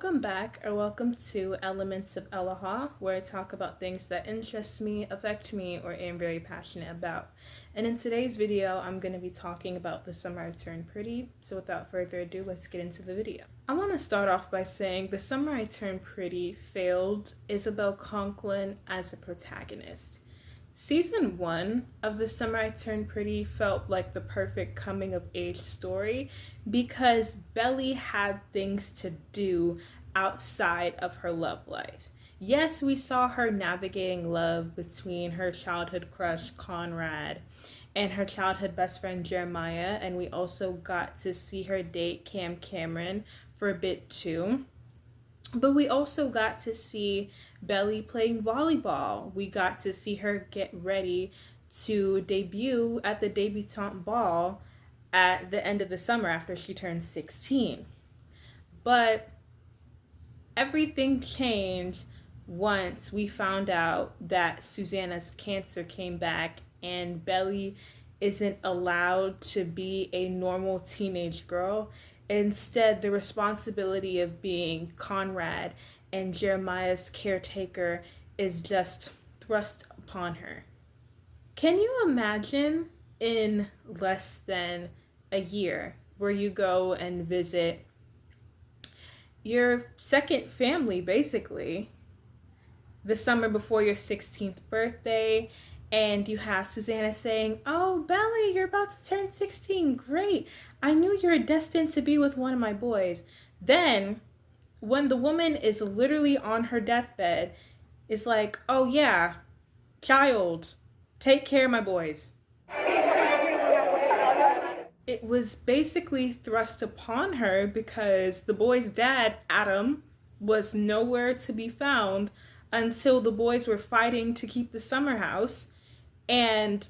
Welcome back, or welcome to Elements of Aloha, where I talk about things that interest me, affect me, or am very passionate about. And in today's video, I'm going to be talking about The Summer I Turned Pretty. So without further ado, let's get into the video. I want to start off by saying The Summer I Turned Pretty failed Isabel Conklin as a protagonist. Season 1 of The Summer I Turned Pretty felt like the perfect coming of age story because Belly had things to do outside of her love life. Yes, we saw her navigating love between her childhood crush Conrad and her childhood best friend Jeremiah, and we also got to see her date Cam Cameron for a bit too. But we also got to see Belly playing volleyball. We got to see her get ready to debut at the debutante ball at the end of the summer after she turned 16. But everything changed once we found out that Susanna's cancer came back and Belly isn't allowed to be a normal teenage girl. Instead, the responsibility of being Conrad and Jeremiah's caretaker is just thrust upon her. Can you imagine in less than a year where you go and visit your second family, basically, the summer before your 16th birthday, and you have Susanna saying, "Oh, Belly, you're about to turn 16. Great. I knew you were destined to be with one of my boys." Then, when the woman is literally on her deathbed, it's like, "Oh yeah, child, take care of my boys." It was basically thrust upon her because the boy's dad, Adam, was nowhere to be found until the boys were fighting to keep the summer house. And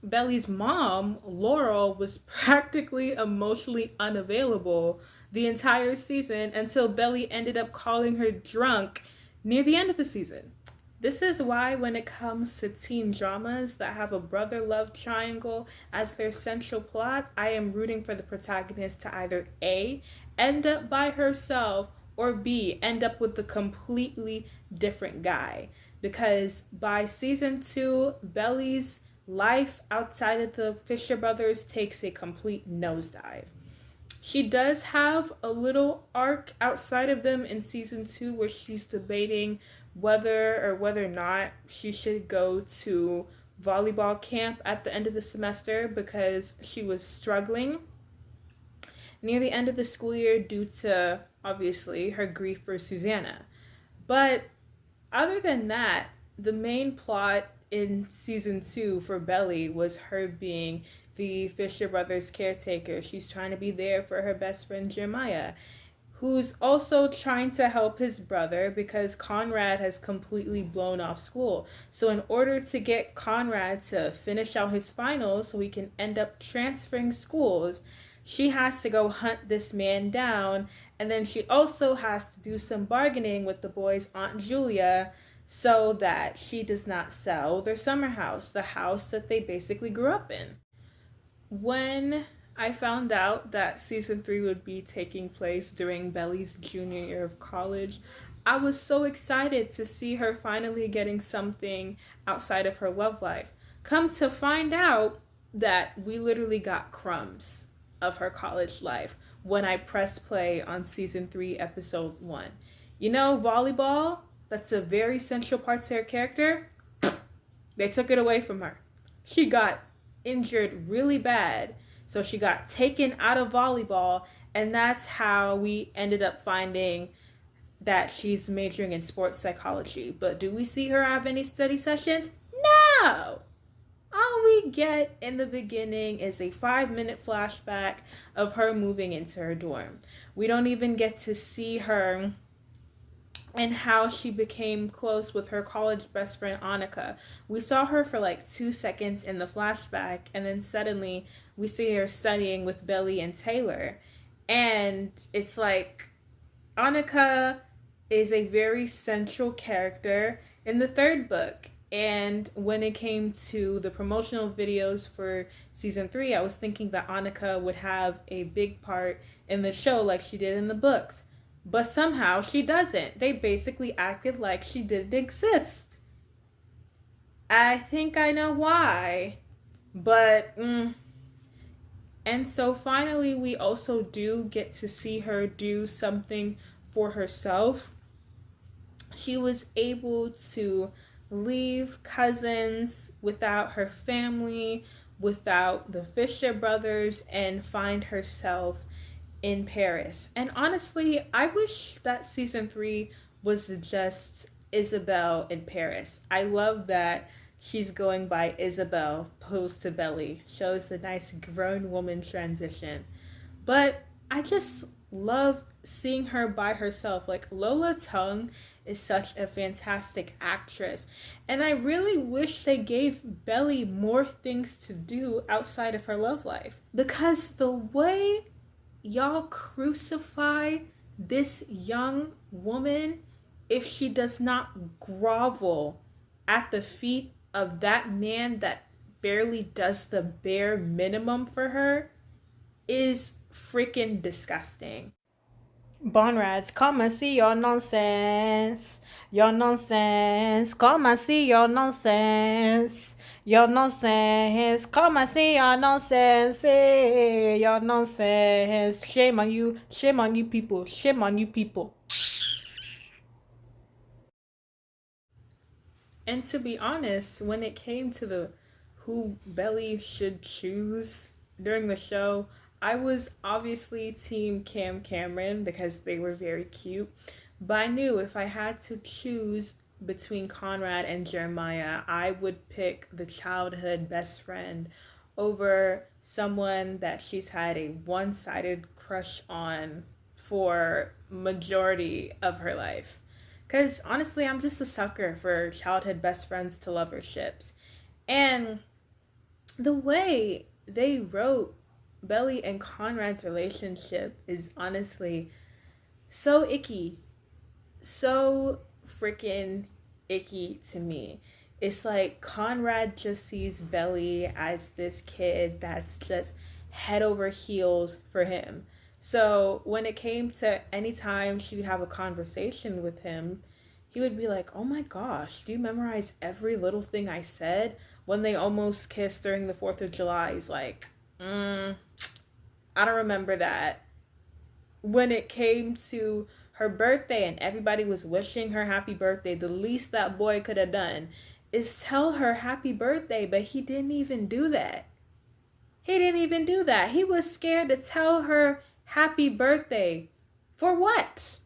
Belly's mom, Laurel, was practically emotionally unavailable the entire season until Belly ended up calling her drunk near the end of the season. This is why when it comes to teen dramas that have a brother-love triangle as their central plot, I am rooting for the protagonist to either A, end up by herself, or B, end up with a completely different guy. Because by season 2, Belly's life outside of the Fisher brothers takes a complete nosedive. She does have a little arc outside of them in season 2 where she's debating whether or not she should go to volleyball camp at the end of the semester because she was struggling near the end of the school year due to, obviously, her grief for Susanna. But other than that, the main plot in season 2 for Belly was her being the Fisher brothers' caretaker. She's trying to be there for her best friend Jeremiah, who's also trying to help his brother because Conrad has completely blown off school. So in order to get Conrad to finish out his finals so he can end up transferring schools, she has to go hunt this man down, and then she also has to do some bargaining with the boys' Aunt Julia so that she does not sell their summer house, the house that they basically grew up in. When I found out that season 3 would be taking place during Belly's junior year of college, I was so excited to see her finally getting something outside of her love life. Come to find out that we literally got crumbs of her college life when I pressed play on season 3, episode 1. You know, volleyball, that's a very central part to her character. They took it away from her. She got injured really bad, so she got taken out of volleyball, and that's how we ended up finding that she's majoring in sports psychology. But do we see her have any study sessions? No! All we get in the beginning is a 5-minute flashback of her moving into her dorm. We don't even get to see her and how she became close with her college best friend Annika. We saw her for like 2 seconds in the flashback, and then suddenly we see her studying with Belly and Taylor. And it's like Annika is a very central character in the 3rd book. And when it came to the promotional videos for season 3, I was thinking that Annika would have a big part in the show like she did in the books. But somehow she doesn't. They basically acted like she didn't exist. I think I know why. But, and so finally, we also do get to see her do something for herself. She was able to leave cousins without her family, without the Fisher brothers, and find herself in Paris. And honestly, I wish that season 3 was just Isabel in Paris. I love that she's going by Isabel opposed to Belly. Shows a nice grown woman transition. But I just love seeing her by herself. Like, Lola Tung is such a fantastic actress. And I really wish they gave Belly more things to do outside of her love life. Because the way y'all crucify this young woman if she does not grovel at the feet of that man that barely does the bare minimum for her is freaking disgusting. Bonrads, come and see your nonsense. Your nonsense. Come and see your nonsense. Your nonsense. Come and see your nonsense. Hey, your nonsense. Shame on you. Shame on you people. Shame on you people. And to be honest, when it came to the who Belly should choose during the show, I was obviously team Cameron because they were very cute. But I knew if I had to choose between Conrad and Jeremiah, I would pick the childhood best friend over someone that she's had a one-sided crush on for majority of her life. Because honestly, I'm just a sucker for childhood best friends to lover ships. And the way they wrote Belly and Conrad's relationship is honestly so icky. So freaking icky to me. It's like Conrad just sees Belly as this kid that's just head over heels for him. So when it came to any time she would have a conversation with him, he would be like, oh my gosh, do you memorize every little thing I said? When they almost kissed during the 4th of July, he's like, I don't remember that. When it came to her birthday and everybody was wishing her happy birthday, the least that boy could have done is tell her happy birthday, but he didn't even do that. He didn't even do that. He was scared to tell her happy birthday. For what?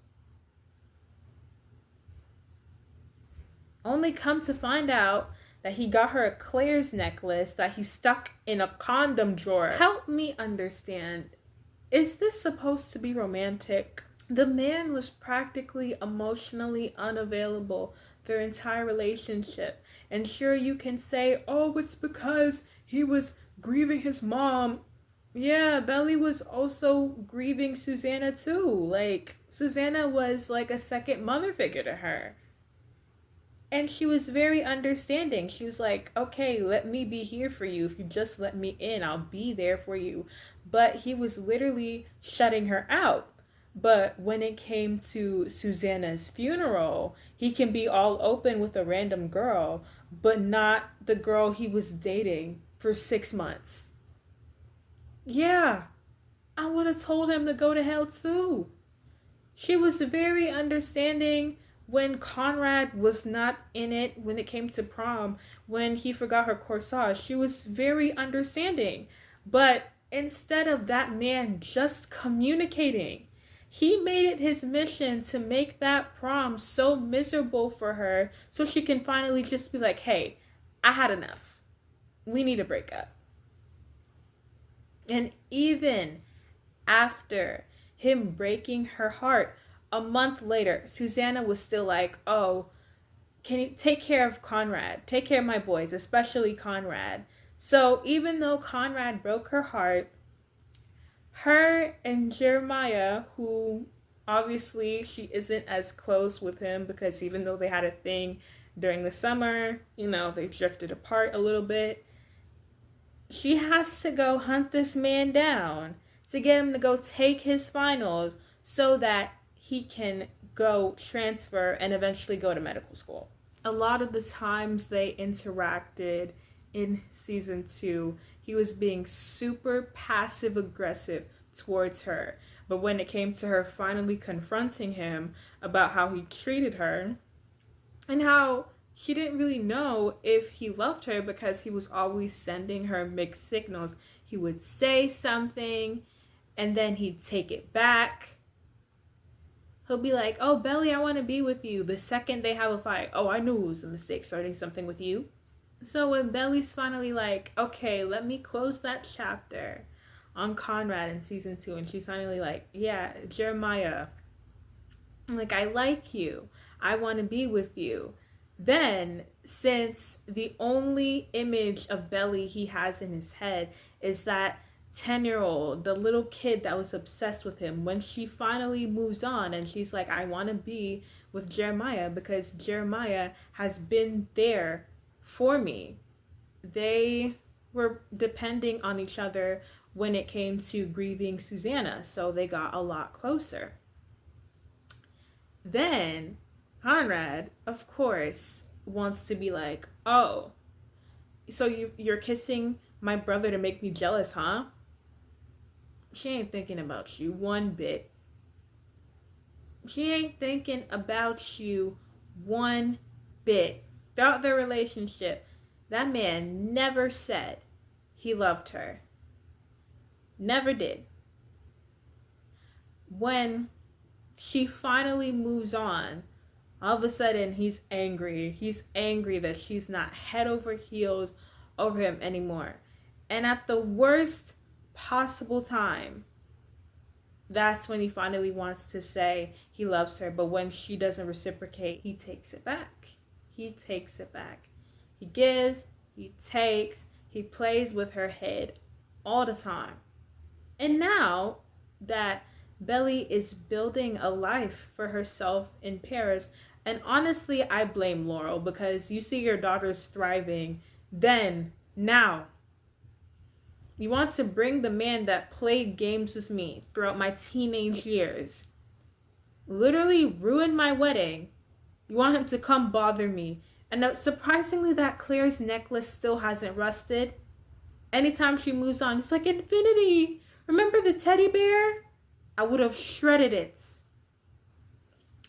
Only come to find out that he got her a Claire's necklace that he stuck in a condom drawer. Help me understand. Is this supposed to be romantic? The man was practically emotionally unavailable their entire relationship. And sure, you can say, oh, it's because he was grieving his mom. Yeah, Belly was also grieving Susanna too. Like, Susanna was like a second mother figure to her. And she was very understanding. She was like, okay, let me be here for you. If you just let me in, I'll be there for you. But he was literally shutting her out. But when it came to Susanna's funeral, he can be all open with a random girl, but not the girl he was dating for 6 months. Yeah, I would have told him to go to hell too. She was very understanding when Conrad was not in it when it came to prom, when he forgot her corsage. She was very understanding. But instead of that man just communicating, he made it his mission to make that prom so miserable for her so she can finally just be like, hey, I had enough. We need to break up. And even after him breaking her heart, a month later, Susanna was still like, oh, can you take care of Conrad? Take care of my boys, especially Conrad. So even though Conrad broke her heart, her and Jeremiah, who obviously she isn't as close with him because even though they had a thing during the summer, they drifted apart a little bit. She has to go hunt this man down to get him to go take his finals so that he can go transfer and eventually go to medical school. A lot of the times they interacted in season 2, he was being super passive aggressive towards her. But when it came to her finally confronting him about how he treated her and how she didn't really know if he loved her because he was always sending her mixed signals. He would say something and then he'd take it back. He'll be like, oh, Belly, I want to be with you. The second they have a fight, oh, I knew it was a mistake starting something with you. So when Belly's finally like, okay, let me close that chapter on Conrad in season 2, and she's finally like, yeah, Jeremiah, like, I like you. I want to be with you. Then, since the only image of Belly he has in his head is that 10-year-old, the little kid that was obsessed with him, when she finally moves on and she's like, I want to be with Jeremiah because Jeremiah has been there for me. They were depending on each other when it came to grieving Susanna, so they got a lot closer. Then Conrad, of course, wants to be like, oh, so you're kissing my brother to make me jealous, huh? She ain't thinking about you one bit. She ain't thinking about you one bit. Throughout their relationship, that man never said he loved her. Never did. When she finally moves on, all of a sudden he's angry. He's angry that she's not head over heels over him anymore. And at the worst possible time, that's when he finally wants to say he loves her. But when she doesn't reciprocate, he takes it back. He takes it back. He gives, he takes, he plays with her head all the time. And now that Belly is building a life for herself in Paris, and honestly, I blame Laurel, because you see your daughters thriving, then, now, you want to bring the man that played games with me throughout my teenage years, literally ruined my wedding. You want him to come bother me. And surprisingly, that Claire's necklace still hasn't rusted. Anytime she moves on, it's like, Infinity, remember the teddy bear? I would have shredded it.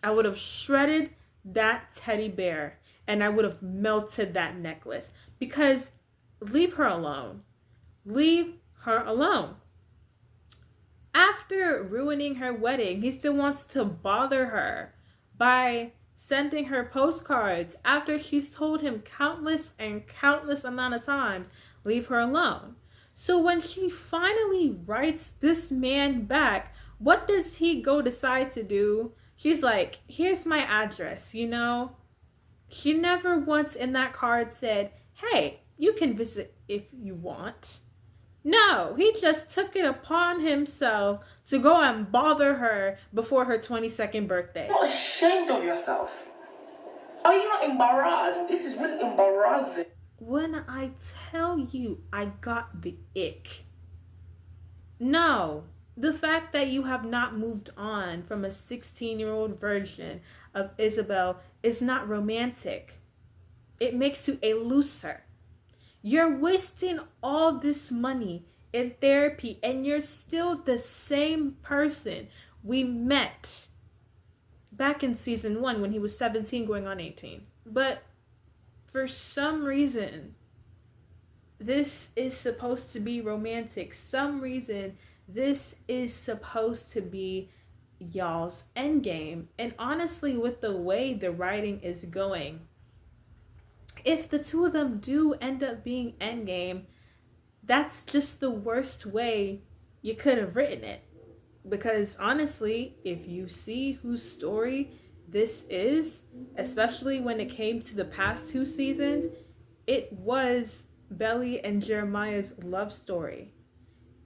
I would have shredded that teddy bear, and I would have melted that necklace, because leave her alone. Leave her alone. After ruining her wedding, he still wants to bother her by sending her postcards after she's told him countless and countless amount of times, leave her alone. So when she finally writes this man back, what does he go decide to do? She's like, here's my address, you know? She never once in that card said, hey, you can visit if you want. No, he just took it upon himself to go and bother her before her 22nd birthday. You're not ashamed of yourself. Are you not embarrassed? This is really embarrassing. When I tell you I got the ick. No, the fact that you have not moved on from a 16-year-old version of Isabel is not romantic. It makes you a loser. You're wasting all this money in therapy, and you're still the same person we met back in season 1 when he was 17 going on 18. But for some reason, this is supposed to be romantic. Some reason, this is supposed to be y'all's endgame. And honestly, with the way the writing is going, if the two of them do end up being endgame, that's just the worst way you could have written it. Because honestly, if you see whose story this is, especially when it came to the past 2 seasons, it was Belly and Jeremiah's love story.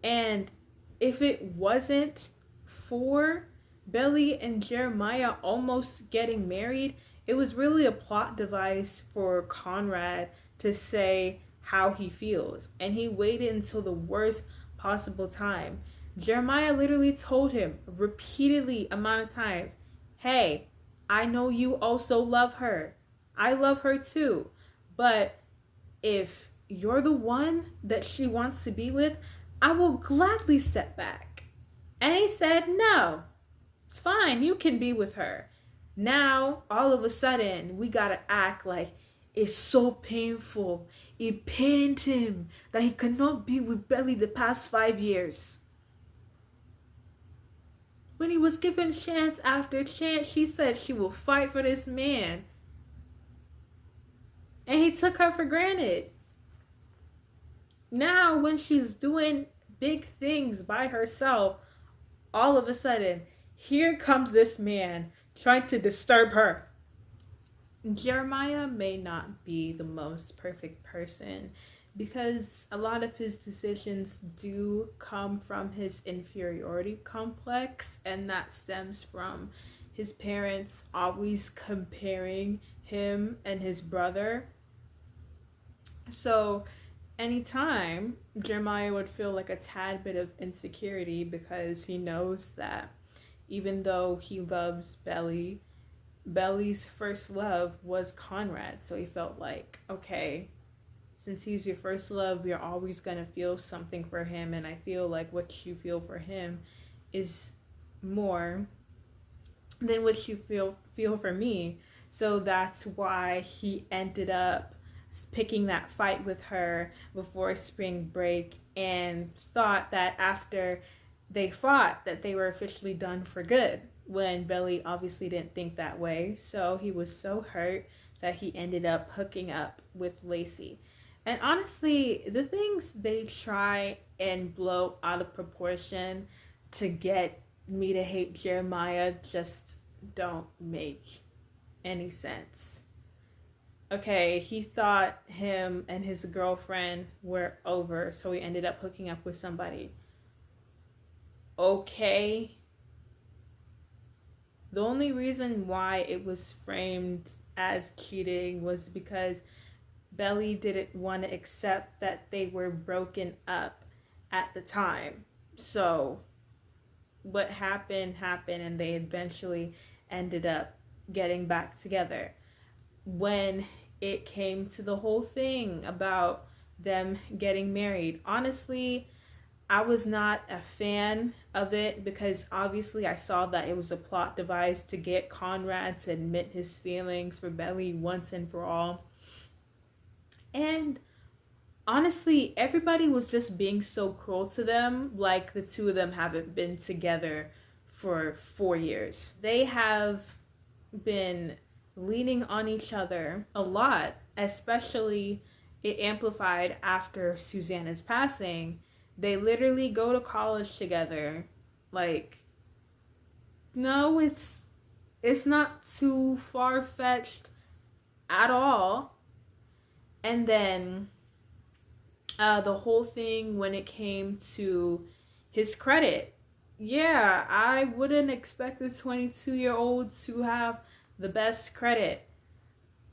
And if it wasn't for Belly and Jeremiah almost getting married, it was really a plot device for Conrad to say how he feels. And he waited until the worst possible time. Jeremiah literally told him repeatedly amount of times, hey, I know you also love her. I love her too. But if you're the one that she wants to be with, I will gladly step back. And he said, no, it's fine. You can be with her. Now, all of a sudden, we gotta act like it's so painful. It pained him that he could not be with Belly the past 5 years. When he was given chance after chance, she said she will fight for this man. And he took her for granted. Now, when she's doing big things by herself, all of a sudden, here comes this man trying to disturb her. Jeremiah may not be the most perfect person because a lot of his decisions do come from his inferiority complex, and that stems from his parents always comparing him and his brother. So anytime Jeremiah would feel like a tad bit of insecurity because he knows that even though he loves Belly, Belly's first love was Conrad. So he felt like, okay, since he's your first love, you're always going to feel something for him. And I feel like what you feel for him is more than what you feel for me. So that's why he ended up picking that fight with her before spring break and thought that after they fought that they were officially done for good, when Belly obviously didn't think that way. So he was so hurt that he ended up hooking up with Lacey. And honestly, the things they try and blow out of proportion to get me to hate Jeremiah just don't make any sense. Okay, he thought him and his girlfriend were over, so he ended up hooking up with somebody. Okay. The only reason why it was framed as cheating was because Belly didn't want to accept that they were broken up at the time. So what happened, and they eventually ended up getting back together. When it came to the whole thing about them getting married, honestly, I was not a fan of it because obviously I saw that it was a plot device to get Conrad to admit his feelings for Belly once and for all. And honestly, everybody was just being so cruel to them, like the two of them haven't been together for 4 years. They have been leaning on each other a lot, especially it amplified after Susanna's passing. They literally go to college together. Like, no, it's not too far-fetched at all. And then the whole thing when it came to his credit. Yeah, I wouldn't expect a 22-year-old to have the best credit.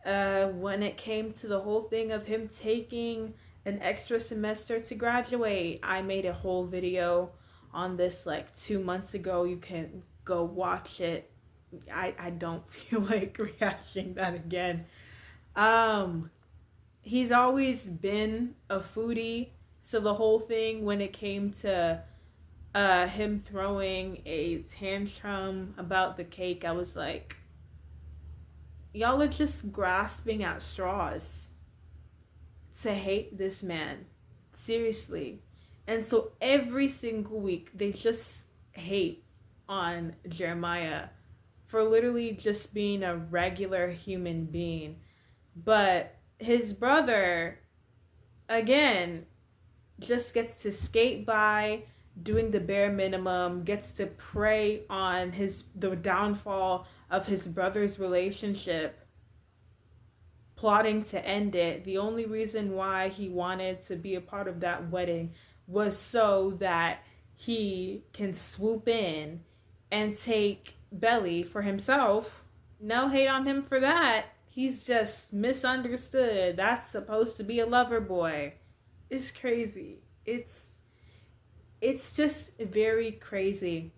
When it came to the whole thing of him taking an extra semester to graduate, I made a whole video on this like 2 months ago. You can go watch it. I don't feel like rehashing that again. He's always been a foodie, so the whole thing when it came to him throwing a tantrum about the cake, I was like, y'all are just grasping at straws to hate this man. Seriously. And so every single week, they just hate on Jeremiah for literally just being a regular human being. But his brother, again, just gets to skate by, doing the bare minimum, gets to prey on the downfall of his brother's relationship, plotting to end it. The only reason why he wanted to be a part of that wedding was so that he can swoop in and take Belly for himself. No hate on him for that. He's just misunderstood. That's supposed to be a lover boy. It's crazy. It's just very crazy.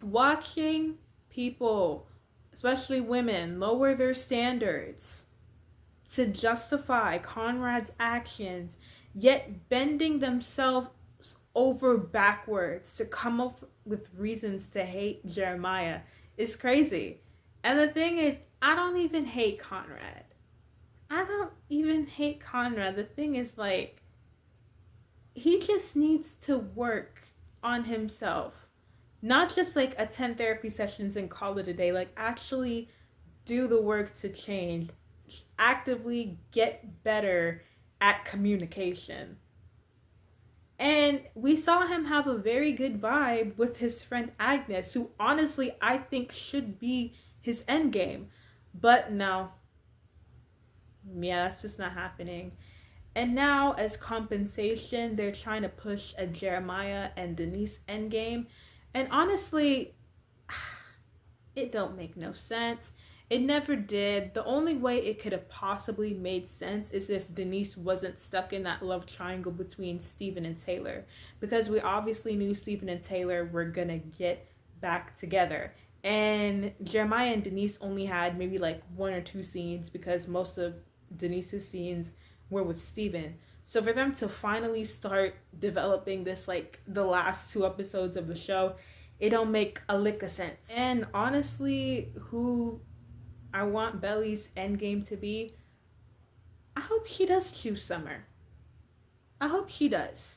Watching people, especially women, lower their standards to justify Conrad's actions, yet bending themselves over backwards to come up with reasons to hate Jeremiah is crazy. And the thing is, I don't even hate Conrad. I don't even hate Conrad. The thing is, like, he just needs to work on himself. Not just like attend therapy sessions and call it a day. Like, actually do the work to change. Actively get better at communication. And we saw him have a very good vibe with his friend Agnes, who honestly I think should be his endgame. But no. Yeah, that's just not happening. And now, as compensation, they're trying to push a Jeremiah and Denise endgame. And honestly, it don't make no sense. It never did. The only way it could have possibly made sense is if Denise wasn't stuck in that love triangle between Steven and Taylor. Because we obviously knew Steven and Taylor were gonna get back together. And Jeremiah and Denise only had maybe like 1 or 2 scenes because most of Denise's scenes were with Steven. So for them to finally start developing this, like the last 2 episodes of the show, it don't make a lick of sense. And honestly, who I want Belly's endgame to be, I hope she does choose Summer. I hope she does.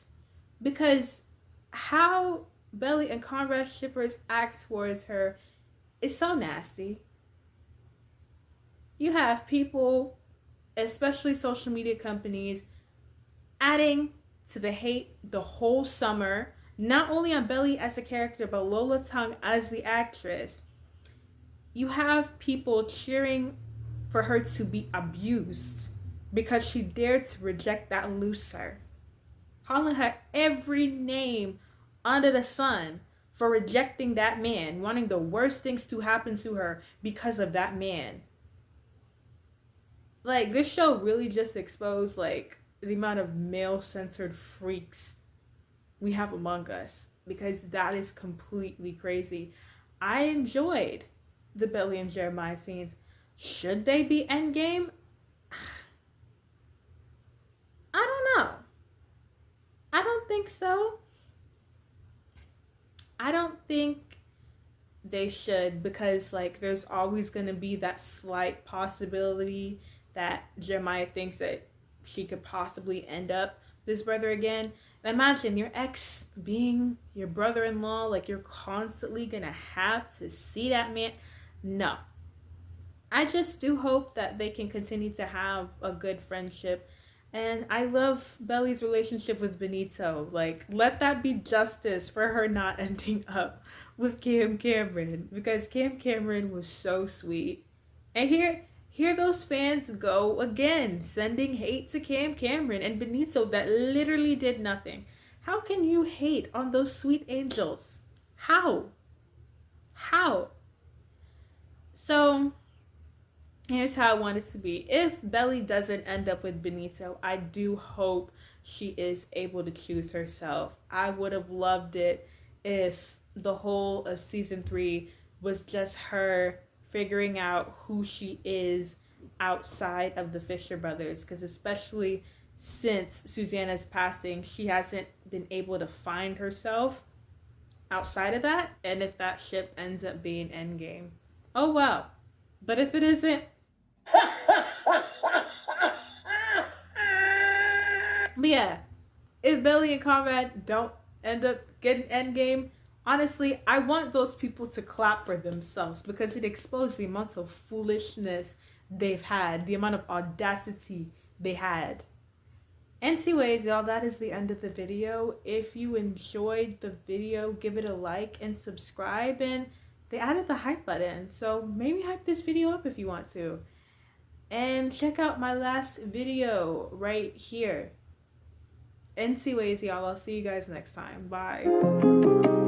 Because how Belly and Conrad shippers act towards her is so nasty. You have people, especially social media companies, adding to the hate the whole summer, not only on Belly as a character, but Lola Tung as the actress. You have people cheering for her to be abused because she dared to reject that loser. Calling her every name under the sun for rejecting that man, wanting the worst things to happen to her because of that man. Like, this show really just exposed, like, the amount of male-censored freaks we have among us, because that is completely crazy. I enjoyed the Belly and Jeremiah scenes. Should they be endgame? I don't know. I don't think so. I don't think they should, because like there's always going to be that slight possibility that Jeremiah thinks that she could possibly end up with his brother again. And imagine your ex being your brother-in-law, like you're constantly going to have to see that man. No. I just do hope that they can continue to have a good friendship. And I love Belly's relationship with Benito. Like, let that be justice for her not ending up with Cam Cameron, because Cam Cameron was so sweet. And here those fans go again, sending hate to Cam Cameron and Benito that literally did nothing. How can you hate on those sweet angels? How? So here's how I want it to be. If Belly doesn't end up with Benito, I do hope she is able to choose herself. I would have loved it if the whole of season 3 was just her figuring out who she is outside of the Fisher brothers, because especially since Susanna's passing, she hasn't been able to find herself outside of that. And if that ship ends up being Endgame, oh well. But if it isn't, but yeah, if Belly and Conrad don't end up getting Endgame, honestly, I want those people to clap for themselves, because it exposed the amount of foolishness they've had, the amount of audacity they had. Anyways, y'all, that is the end of the video. If you enjoyed the video, give it a like and subscribe. And they added the hype button, so maybe hype this video up if you want to. And check out my last video right here. Anyways, y'all, I'll see you guys next time. Bye.